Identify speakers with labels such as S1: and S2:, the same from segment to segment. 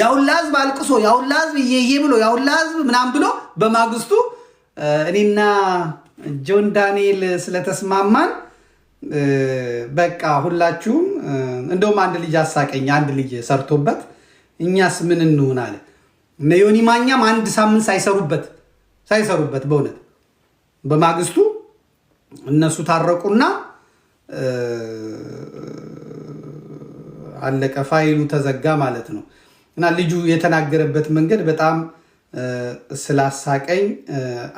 S1: ያውላዝ ባልቅሶ ያውላዝ ይዬ ብሎ ያውላዝ ምናም ብሎ በማግስቱ እኔና ጆን ዳንኤል ስለተስማማን በቃ ሁላችሁም እንደውም አንድ ልጅ አሳቀኝ አንድ ልጅ ሰርቶበት እኛስ ምን እንሆን አለ እነ ዮኒ ማኛም አንድ ሳምንት ሳይሰሩበት በእውነት በማግስቱ እነሱ ታረቁና አለቀ ፋይሉ ተዘጋ ማለት ነው እና ልጁ የተናገረበት መንገድ በጣም ስላሳቀኝ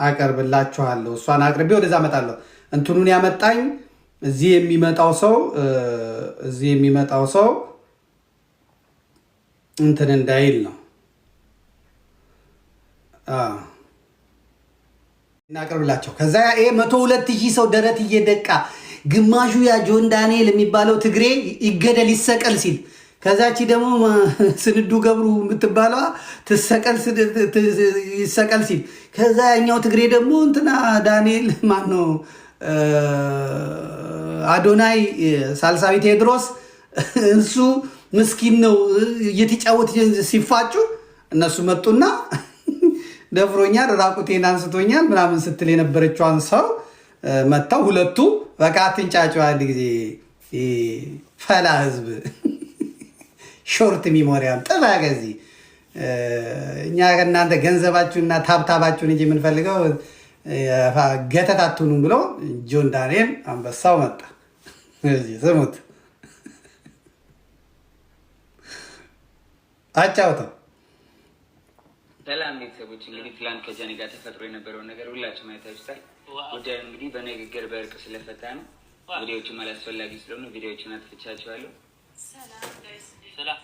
S1: አቀርብላችኋለሁ እሷን አቅርቤ ወደዛ መጣለሁ እንትኑን ያመጣኝ እዚህ የሚመጣው ሰው እንትን እንዳይል ነው እናቀርብላችሁ ከዛ 102,000 ሰው ደረት እየደቃ ግማሹ ያ ጆን ዳንኤል የሚባለው ትግሬ ይገደል ይሰቀል ሲል ከዛቺ ደግሞ ስንዱ ገብሩ የምትባለው ይሰቀል ሲል ከዛ ያኛው ትግሬ ደግሞ እንትና ዳንኤል ማነው አዶናይ ሳልሳዊ ቴድሮስ እሱ ምስኪን ነው እየተጫወተ ሲፋጩ እነሱ መጡና ደፍሮኛል ራቁቴን አንስቶኛል ምናምን ስትል የነበረችዋን ሰው መጣው ሁለቱ በቃ አትንጫጫው አንድ ጊዜ ፈላ ህዝብ ሾርት ሚሞሪያም ተባገዚ እኛ እናንተ ገንዘባችሁና ታብታባችሁን እንጂ ምን ፈልገው ገተታቱኑ ብሎ ጆን ዳንኤል አንበሳው መጣ እዚህ ስሙት አጫውተው
S2: ሰላም ቤተሰቦች እንግዲህ ትላንት ከጃኒ ጋር ተፈጥሮ የነበረው ነገር ሁላችሁም አይታችሁታል ጉዳዩ እንግዲህ በንግግር በእርቅ ስለፈታ ነው ቪዲዮዎቹ አላስፈላጊ ስለሆነ ቪዲዮዎቹን አጥፍቻቸዋለሁ ሰላም